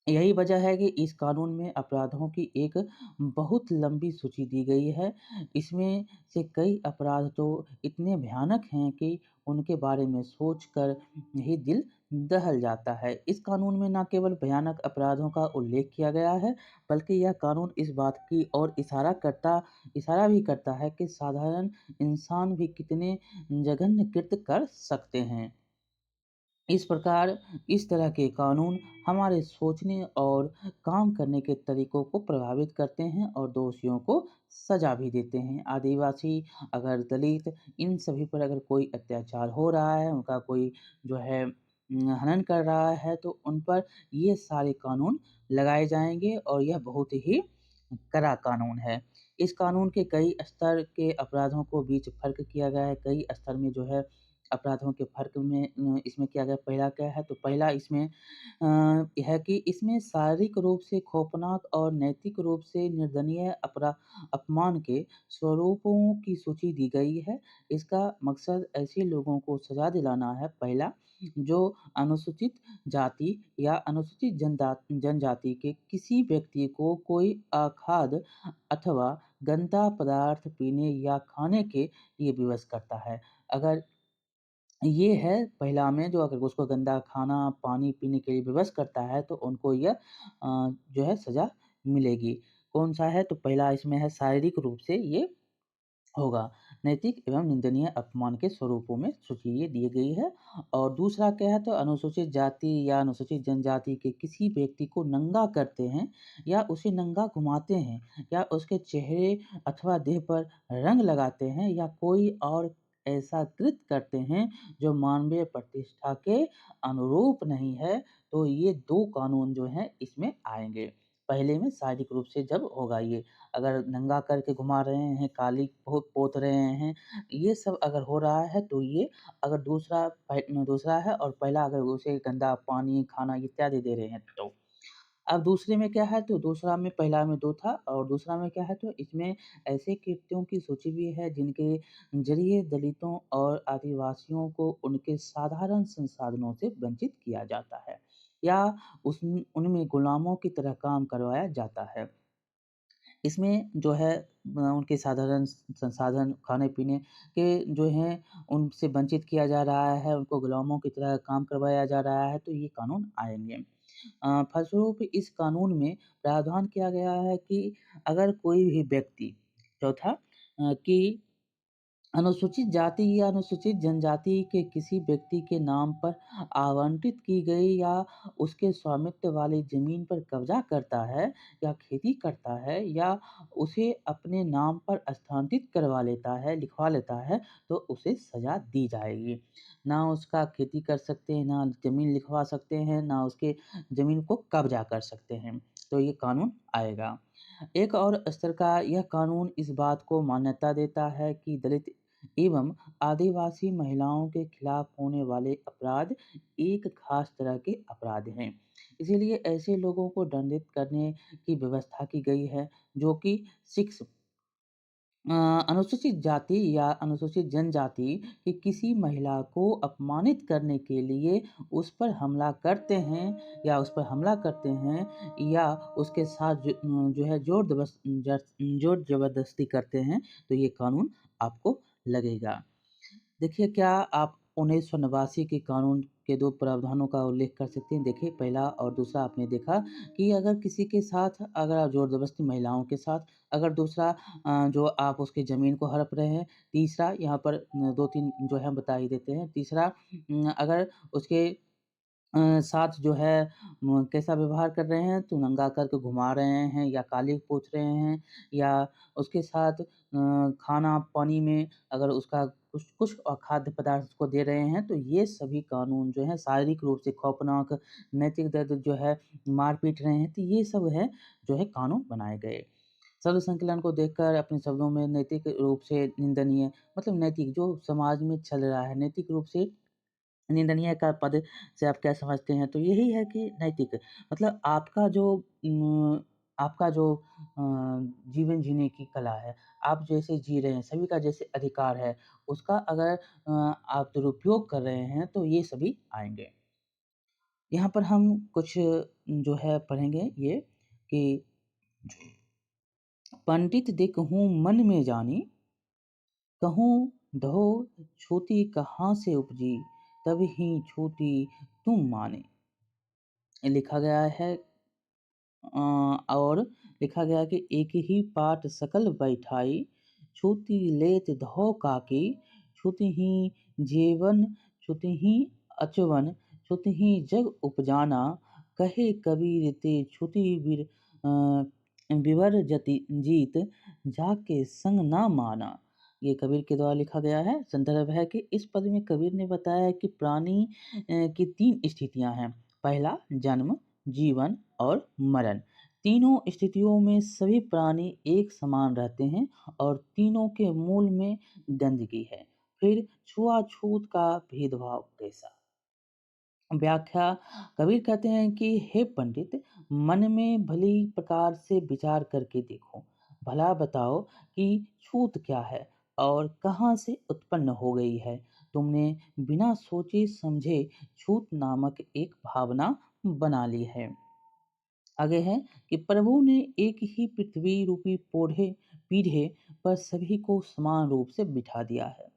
यही वजह है कि इस कानून में अपराधों की एक बहुत लंबी सूची दी गई है। इसमें से कई अपराध तो इतने भयानक हैं कि उनके बारे में सोचकर ही दिल दहल जाता है। इस कानून में न केवल भयानक अपराधों का उल्लेख किया गया है, बल्कि यह कानून इस बात की ओर इशारा भी करता है कि साधारण इंसान भी कितने जघन्य कृत्य कर सकते हैं। इस प्रकार इस तरह के कानून हमारे सोचने और काम करने के तरीकों को प्रभावित करते हैं और दोषियों को सजा भी देते हैं। आदिवासी, अगर दलित, इन सभी पर अगर कोई अत्याचार हो रहा है, उनका कोई जो है हनन कर रहा है, तो उन पर ये सारे कानून लगाए जाएंगे और यह बहुत ही कड़ा कानून है। इस कानून के कई स्तर के अपराधों को बीच फ़र्क किया गया है। कई स्तर में जो है अपराधों के फ़र्क में इसमें किया गया। पहला क्या है? तो पहला इसमें है कि इसमें शारीरिक रूप से खौफ़नाक और नैतिक रूप से निर्दयनीय अपमान के स्वरूपों की सूची दी गई है। इसका मकसद ऐसे लोगों को सज़ा दिलाना है, पहला, जो अनुसूचित जाति या अनुसूचित जनजाति के किसी व्यक्ति को कोई अखाद्य अथवा गंदा पदार्थ पीने या खाने के लिए विवश करता है। अगर ये है पहला में, जो अगर उसको गंदा खाना, पानी पीने के लिए विवश करता है, तो उनको यह जो है सज़ा मिलेगी। कौन-सा है? तो पहला इसमें है शारीरिक रूप से ये होगा। नैतिक एवं निंदनीय अपमान के स्वरूपों में सूची ये दी गई है। और दूसरा क्या है, तो अनुसूचित जाति या अनुसूचित जनजाति के किसी व्यक्ति को नंगा करते हैं या उसे नंगा घुमाते हैं या उसके चेहरे अथवा देह पर रंग लगाते हैं या कोई और ऐसा कृत्य करते हैं जो मानवीय प्रतिष्ठा के अनुरूप नहीं है, तो ये 2 कानून जो हैं इसमें आएँगे। पहले में शारीरिक रूप से जब होगा ये, अगर नंगा करके घुमा रहे हैं, काली पोत रहे हैं, ये सब अगर हो रहा है तो ये, अगर दूसरा है और पहला अगर उसे गंदा पानी, खाना इत्यादि दे रहे हैं तो। अब दूसरे में क्या है, तो दूसरा में, पहला में 2 था और दूसरा में क्या है, तो इसमें ऐसे कृत्यों की सूची भी है जिनके ज़रिए दलितों और आदिवासियों को उनके साधारण संसाधनों से वंचित किया जाता है या उनमें गुलामों की तरह काम करवाया जाता है। इसमें जो है उनके साधारण संसाधन खाने-पीने के जो हैं उनसे वंचित किया जा रहा है, उनको गुलामों की तरह काम करवाया जा रहा है, तो ये कानून आएँगे। फलस्वरूप इस कानून में प्रावधान किया गया है कि अगर कोई भी व्यक्ति, चौथा, कि अनुसूचित जाति या अनुसूचित जनजाति के किसी व्यक्ति के नाम पर आवंटित की गई या उसके स्वामित्व वाली ज़मीन पर कब्ज़ा करता है या खेती करता है या उसे अपने नाम पर स्थानांतरित करवा लेता है, लिखवा लेता है, तो उसे सज़ा दी जाएगी। ना उसका खेती कर सकते हैं, ना ज़मीन लिखवा सकते हैं, ना उसके ज़मीन को कब्ज़ा कर सकते हैं। तो ये कानून आएगा। एक और स्तर का यह कानून इस बात को मान्यता देता है कि दलित एवं आदिवासी महिलाओं के खिलाफ होने वाले अपराध एक खास तरह के अपराध हैं। इसीलिए ऐसे लोगों को दंडित करने की व्यवस्था की गई है, जो कि 6 अनुसूचित जाति या अनुसूचित जनजाति की किसी महिला को अपमानित करने के लिए उस पर हमला करते हैं या उस पर हमला करते हैं या उसके साथ जो है ज़ोर ज़बरदस्ती करते हैं, तो ये कानून आपको लगेगा। देखिए, क्या आप 1989 के कानून के 2 प्रावधानों का उल्लेख कर सकते हैं? देखिए, पहला और दूसरा आपने देखा कि अगर किसी के साथ, अगर आप ज़बरदस्ती महिलाओं के साथ, अगर दूसरा जो आप उसकी ज़मीन को हड़प रहे हैं, तीसरा यहाँ पर 2-3 जो है हम बता ही देते हैं। तीसरा, अगर उसके साथ जो है कैसा व्यवहार कर रहे हैं, तो नंगा करके घुमा रहे हैं या काली पोछ रहे हैं या उसके साथ खाना-पानी में अगर उसका कुछ अखाद्य पदार्थ उसको दे रहे हैं, तो ये सभी कानून जो हैं शारीरिक रूप से खौफनाक, नैतिक दर्द जो है, मार-पीट रहे हैं, तो ये सब है जो है कानून बनाए गए। शब्द संकलन को देखकर अपने शब्दों में नैतिक रूप से निंदनीय, मतलब नैतिक जो समाज में चल रहा है, नैतिक रूप से निंदनीय का पद से आप क्या समझते हैं? तो यही है कि नैतिक, मतलब आपका जो जीवन जीने की कला है, आप जैसे जी रहे हैं, सभी का जैसे अधिकार है, उसका अगर आप दुरुपयोग कर रहे हैं, तो ये सभी आएँगे। यहाँ पर हम कुछ जो है पढ़ेंगे ये कि पंडित देखहूँ मन में जानी, कहूँ दहो छूती कहाँ से उपजी, तब ही छूती तुम माने। लिखा गया है और लिखा गया है कि एक ही पाट सकल बैठाई, छूती लेत धो काकी, छूतिहि जेवन, छूतिहि अचवन, छूतिहि जग उपजाना, कहे कबीर ते छूति विवर जति जीत, जाके संग ना माना। ये कबीर के द्वारा लिखा गया है। संदर्भ है कि इस पद में कबीर ने बताया है कि प्राणी की 3 स्थितियाँ हैं। पहला जन्म, जीवन और मरण। तीनों स्थितियों में सभी प्राणी एक समान रहते हैं और तीनों के मूल में गंदगी है। फिर छुआछूत का भेदभाव कैसा? व्याख्या, कबीर कहते हैं कि हे पंडित, मन में भली प्रकार से विचार करके देखो। भला बताओ कि छूत क्या है और कहाँ से उत्पन्न हो गई है। तुमने बिना सोचे समझे छूत नामक एक भावना बना ली है। आगे है कि प्रभु ने एक ही पृथ्वी रूपी पोढ़े पीढ़े पर सभी को समान रूप से बिठा दिया है।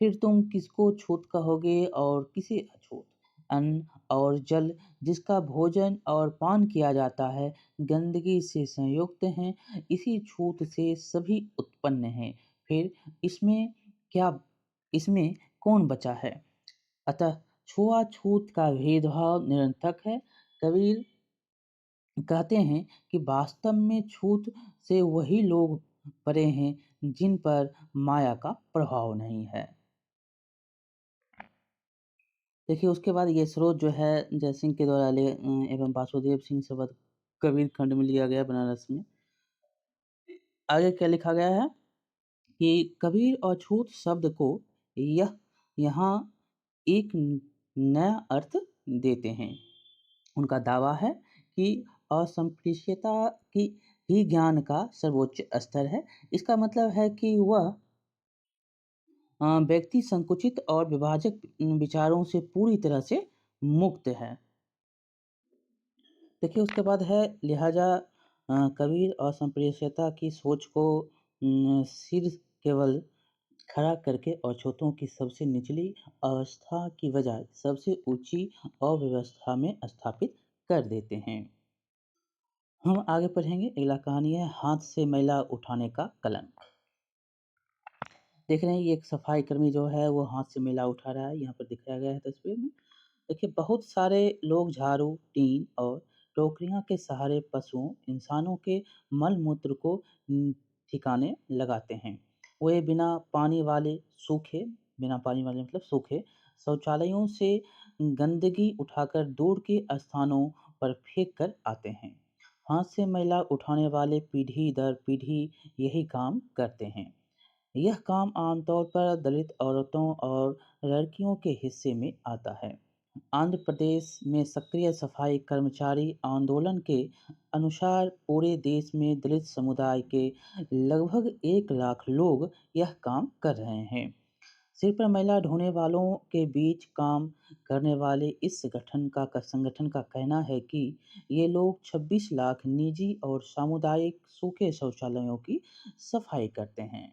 फिर तुम किसको छूत कहोगे और किसे अछूत? अन्न और जल जिसका भोजन और पान किया जाता है गंदगी से संयुक्त हैं, इसी छूत से सभी उत्पन्न हैं। फिर इसमें क्या इसमें कौन बचा है? अतः छुआ-छूत का भेदभाव निरर्थक है। कबीर कहते हैं कि वास्तव में छूत से वही लोग परे हैं जिन पर माया का प्रभाव नहीं है। देखिए उसके बाद ये स्रोत जो है जयसिंह के द्वारा एवं वासुदेव सिंह शब्द कबीर खंड में लिया गया बनारस में। आगे क्या लिखा गया है कि कबीर और छूत शब्द को यह यहाँ एक नया अर्थ देते हैं। उनका दावा है कि असंस्पृश्यता की ही ज्ञान का सर्वोच्च स्तर है। इसका मतलब है कि वह व्यक्ति संकुचित और विभाजक विचारों से पूरी तरह से मुक्त है। देखिए उसके बाद है लिहाजा कबीर असंस्पृश्यता की सोच को सिर केवल खड़ा करके अछूतों की सबसे निचली अवस्था की बजाय सबसे ऊंची अव्यवस्था में स्थापित कर देते हैं। हम आगे पढ़ेंगे। अगला कहानी है हाथ से मैला उठाने का कलंक। देख रहे हैं ये एक सफाई कर्मी जो है वो हाथ से मैला उठा रहा है, यहाँ पर दिखाया गया है तस्वीर में। देखिए बहुत सारे लोग झाड़ू, टीन और टोकरियां के सहारे पशुओं, इंसानों के मल-मूत्र को ठिकाने लगाते हैं। वे बिना पानी वाले मतलब सूखे शौचालयों से गंदगी उठाकर दूर के स्थानों पर फेंक कर आते हैं। हाथ से मैला उठाने वाले पीढ़ी दर पीढ़ी यही काम करते हैं। यह काम आमतौर पर दलित औरतों और लड़कियों के हिस्से में आता है। आंध्र प्रदेश में सक्रिय सफाई कर्मचारी आंदोलन के अनुसार पूरे देश में दलित समुदाय के लगभग 1 लाख लोग यह काम कर रहे हैं। सिर पर मैला ढोने वालों के बीच काम करने वाले इस संगठन का कहना है कि ये लोग 26 लाख निजी और सामुदायिक सूखे शौचालयों की सफाई करते हैं।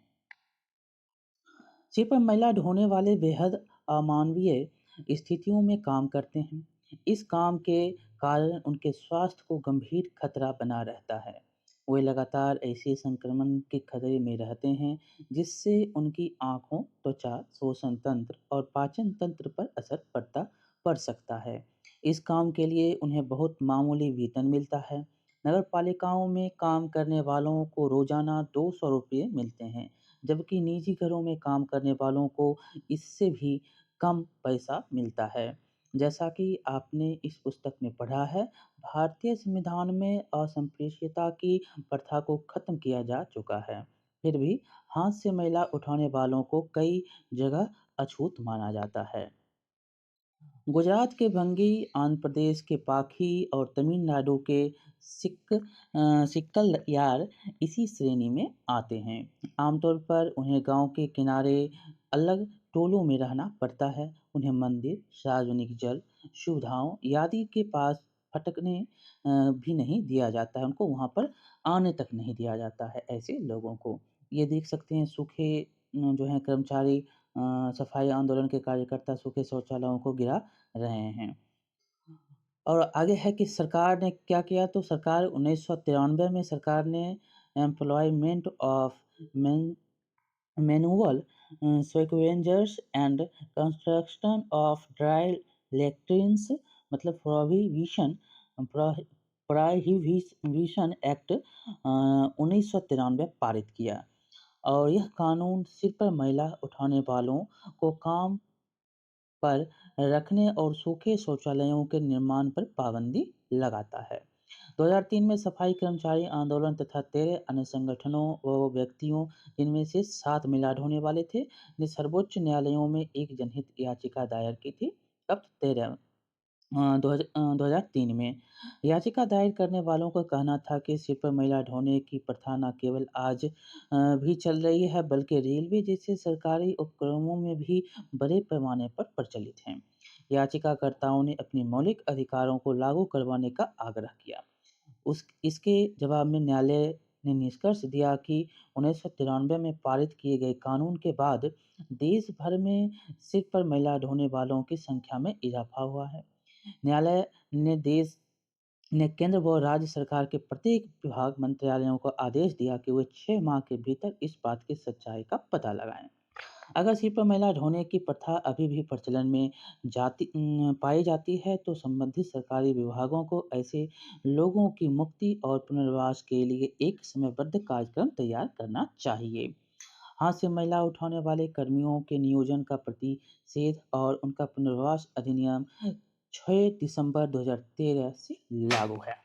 सिर पर मैला ढोने वाले बेहद अमानवीय स्थितियों में काम करते हैं। इस काम के कारण उनके स्वास्थ्य को गंभीर खतरा बना रहता है। वे लगातार ऐसे संक्रमण के खतरे में रहते हैं जिससे उनकी आँखों, त्वचा, श्वसन तंत्र और पाचन तंत्र पर असर पड़ सकता है। इस काम के लिए उन्हें बहुत मामूली वेतन मिलता है। नगर पालिकाओं में काम करने वालों को रोजाना 200 रुपये मिलते हैं, जबकि निजी घरों में काम करने वालों को इससे भी कम पैसा मिलता है। जैसा कि आपने इस पुस्तक में पढ़ा है, भारतीय संविधान में असंस्पृश्यता की प्रथा को खत्म किया जा चुका है। फिर भी हाथ से मैला उठाने वालों को कई जगह अछूत माना जाता है। गुजरात के भंगी, आंध्र प्रदेश के पाखी और तमिलनाडु के सिक्कलयार इसी श्रेणी में आते हैं। आमतौर पर उन्हें गांव के किनारे अलग टोलों में रहना पड़ता है। उन्हें मंदिर, सार्वजनिक जल सुविधाओं आदि के पास फटकने भी नहीं दिया जाता है। उनको वहाँ पर आने तक नहीं दिया जाता है ऐसे लोगों को। ये देख सकते हैं सूखे जो हैं कर्मचारी सफाई आंदोलन के कार्यकर्ता सूखे शौचालयों को गिरा रहे हैं। और आगे है कि सरकार ने क्या किया, तो सरकार 1993 में सरकार ने employment of man manual scavengers and construction of dry latrines मतलब प्रोहिबिशन एक्ट 1993 पारित किया। और यह कानून सिर पर मैला उठाने वालों को काम पर रखने और सूखे शौचालयों के निर्माण पर पाबंदी लगाता है। 2003 में सफाई कर्मचारी आंदोलन तथा 13 अन्य संगठनों व व्यक्तियों जिनमें से 7 मिलाड होने वाले थे ने सर्वोच्च न्यायालयों में एक जनहित याचिका दायर की थी। कब 13 2003 में याचिका दायर करने वालों का कहना था कि सिर पर मैला ढोने की प्रथा न केवल आज भी चल रही है बल्कि रेलवे जैसे सरकारी उपक्रमों में भी बड़े पैमाने पर प्रचलित है। याचिकाकर्ताओं ने अपने मौलिक अधिकारों को लागू करवाने का आग्रह किया। उस इसके जवाब में न्यायालय ने निष्कर्ष दिया कि 1993 में पारित किए गए कानून के बाद देश भर में सिर पर मैला ढोने वालों की संख्या में इजाफा हुआ है। न्यायालय ने देश ने केंद्र व राज्य सरकार के प्रत्येक विभाग मंत्रालयों को आदेश दिया कि वे 6 माह के भीतर इस बात की सच्चाई का पता लगाएं। अगर सिर पर मैला ढोने की प्रथा अभी भी प्रचलन में पाई जाती है तो संबंधित सरकारी विभागों को ऐसे लोगों की मुक्ति और पुनर्वास के लिए एक समयबद्ध कार्यक्रम तैयार करना चाहिए। हाथ से मैला उठाने वाले कर्मियों के नियोजन का प्रतिषेध और उनका पुनर्वास अधिनियम 6 दिसंबर 2013 से लागू है।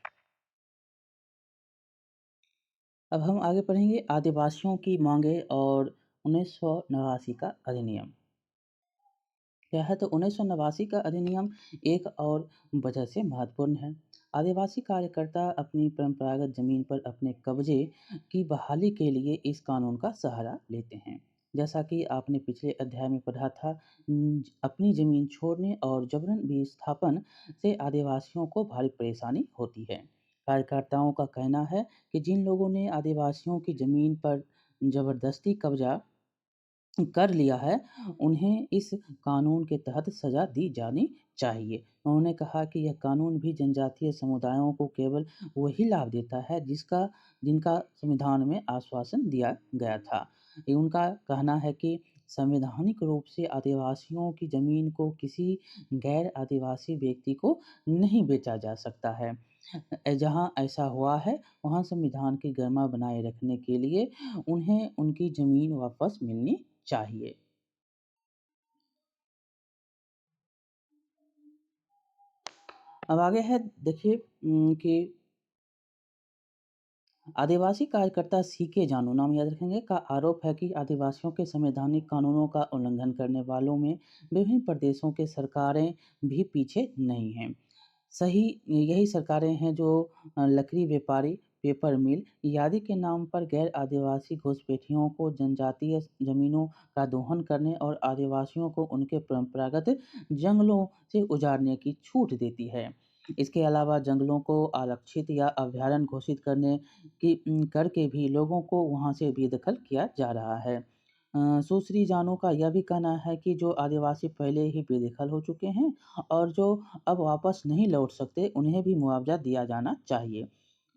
अब हम आगे पढ़ेंगे आदिवासियों की मांगे और 1989 का अधिनियम। क्या है तो 1989 का अधिनियम एक और वजह से महत्वपूर्ण है। आदिवासी कार्यकर्ता अपनी परंपरागत जमीन पर अपने कब्जे की बहाली के लिए इस कानून का सहारा लेते हैं। जैसा कि आपने पिछले अध्याय में पढ़ा था, अपनी जमीन छोड़ने और जबरन विस्थापन से आदिवासियों को भारी परेशानी होती है। कार्यकर्ताओं का कहना है कि जिन लोगों ने आदिवासियों की जमीन पर जबरदस्ती कब्जा कर लिया है, उन्हें इस कानून के तहत सज़ा दी जानी चाहिए। उन्होंने कहा कि यह कानून भी जनजातीय समुदायों को केवल वही लाभ देता है जिनका संविधान में आश्वासन दिया गया था। ये उनका कहना है कि संवैधानिक रूप से आदिवासियों की ज़मीन को किसी गैर आदिवासी व्यक्ति को नहीं बेचा जा सकता है। जहाँ ऐसा हुआ है, वहाँ संविधान की गरिमा बनाए रखने के लिए उन्हें उनकी ज़मीन वापस मिलनी चाहिए। अब आगे है देखिए कि आदिवासी कार्यकर्ता सीके जानू नाम याद रखेंगे का आरोप है कि आदिवासियों के संवैधानिक कानूनों का उल्लंघन करने वालों में विभिन्न प्रदेशों के सरकारें भी पीछे नहीं हैं। सही यही सरकारें हैं जो लकड़ी व्यापारी, पेपर मिल इत्यादि के नाम पर गैर आदिवासी घुसपैठियों को जनजातीय ज़मीनों का दोहन करने और आदिवासियों को उनके परंपरागत जंगलों से उजाड़ने की छूट देती है। इसके अलावा जंगलों को आरक्षित या अभयारण्य घोषित करके भी लोगों को वहाँ से बेदखल किया जा रहा है। सुश्री जानू का यह भी कहना है कि जो आदिवासी पहले ही बेदखल हो चुके हैं और जो अब वापस नहीं लौट सकते, उन्हें भी मुआवजा दिया जाना चाहिए।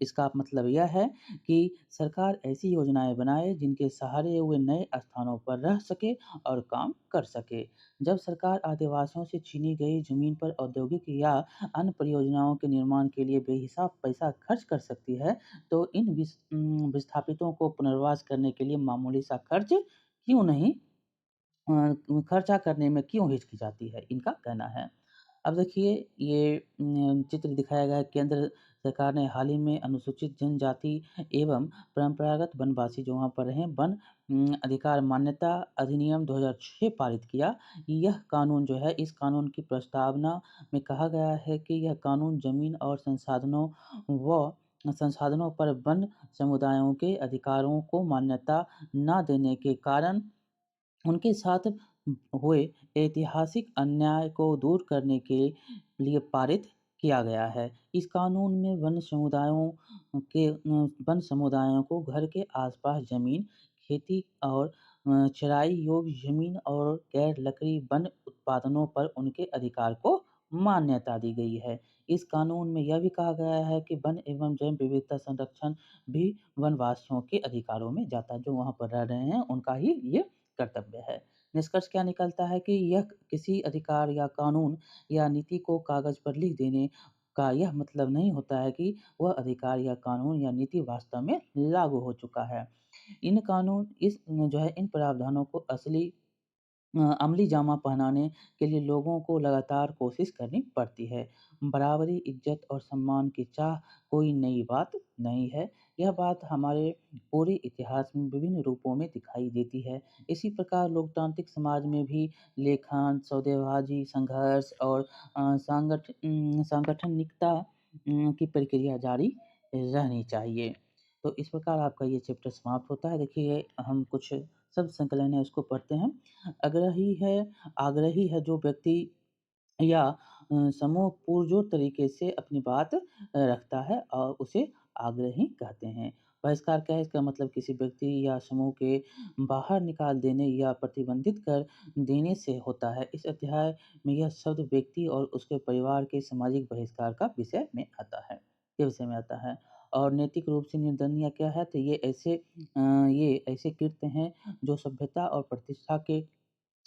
इसका मतलब यह है कि सरकार ऐसी योजनाएं बनाए जिनके सहारे वे नए स्थानों पर रह सके और काम कर सके। जब सरकार आदिवासियों से छीनी गई जमीन पर औद्योगिक या अन्य परियोजनाओं के निर्माण के लिए बेहिसाब पैसा खर्च कर सकती है, तो इन विस्थापितों को पुनर्वास करने के लिए मामूली सा खर्च क्यों नहीं खर्चा करने में क्यों हिचकिचाती है, इनका कहना है। अब देखिए ये चित्र दिखाया गया है केंद्र सरकार ने हाल ही में अनुसूचित जनजाति एवं परंपरागत वनवासी जो वहाँ पर हैं अधिकार मान्यता अधिनियम 2006 पारित किया। यह कानून जो है इस कानून की प्रस्तावना में कहा गया है कि यह कानून जमीन और संसाधनों पर वन समुदायों के अधिकारों को मान्यता न देने के कारण उनके साथ हुए ऐतिहासिक अन्याय को दूर करने के लिए पारित किया गया है। इस कानून में वन समुदायों को घर के आसपास जमीन, खेती और चराई योग्य जमीन और गैर लकड़ी वन उत्पादनों पर उनके अधिकार को मान्यता दी गई है। इस कानून में यह भी कहा गया है कि वन एवं जैव विविधता संरक्षण भी वनवासियों के अधिकारों में जाता है। जो वहाँ पर रह रहे हैं, उनका ही ये कर्तव्य है। निष्कर्ष क्या निकलता है कि यह किसी अधिकार या कानून या नीति को कागज पर लिख देने का यह मतलब नहीं होता है कि वह अधिकार या कानून या नीति वास्तव में लागू हो चुका है। इन कानून इस जो है इन प्रावधानों को असली अमली जामा पहनाने के लिए लोगों को लगातार कोशिश करनी पड़ती है। बराबरी, इज्जत और सम्मान की चाह कोई नई बात नहीं है। यह बात हमारे पूरे इतिहास में विभिन्न रूपों में दिखाई देती है। इसी प्रकार लोकतांत्रिक समाज में भी लेखन, सौदेबाजी, संघर्ष और सांगठनिकता की प्रक्रिया जारी रहनी चाहिए। तो इस प्रकार आपका ये चैप्टर समाप्त होता है। देखिए हम कुछ शब्द संकलन है उसको पढ़ते हैं। आग्रही है आग्रही है जो व्यक्ति या समूह पुरजोर तरीके से अपनी बात रखता है और उसे आग्रही कहते हैं। बहिष्कार क्या है? इसका मतलब किसी व्यक्ति या समूह के बाहर निकाल देने या प्रतिबंधित कर देने से होता है। इस अध्याय में यह शब्द व्यक्ति और उसके परिवार के सामाजिक बहिष्कार का विषय में आता है। के विषय में आता है। और नैतिक रूप से निर्दयनीय क्या है, तो ये ऐसे कृत्य हैं जो सभ्यता और प्रतिष्ठा के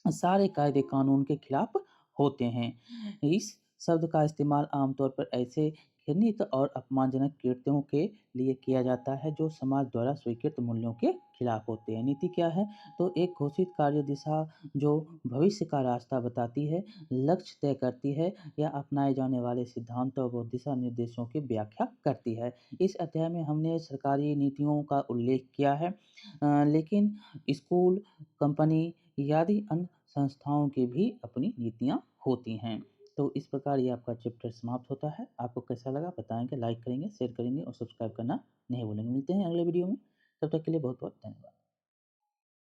सारे कायदे कानून के खिलाफ होते हैं। इस शब्द का इस्तेमाल आमतौर पर ऐसे घृणित और अपमानजनक कृत्यों के लिए किया जाता है जो समाज द्वारा स्वीकृत मूल्यों के खिलाफ होते हैं। नीति क्या है? तो एक घोषित कार्य दिशा जो भविष्य का रास्ता बताती है, लक्ष्य तय करती है या अपनाए जाने वाले सिद्धांतों व दिशा निर्देशों की व्याख्या करती है। इस अध्याय में हमने सरकारी नीतियों का उल्लेख किया है, लेकिन स्कूल, कंपनी आदि अन्य संस्थाओं की भी अपनी नीतियाँ होती हैं। तो इस प्रकार ये आपका चैप्टर समाप्त होता है। आपको कैसा लगा बताएँगे, लाइक करेंगे, शेयर करेंगे और सब्सक्राइब करना नहीं भूलेंगे। मिलते हैं अगले वीडियो में, तब तक के लिए बहुत-बहुत धन्यवाद।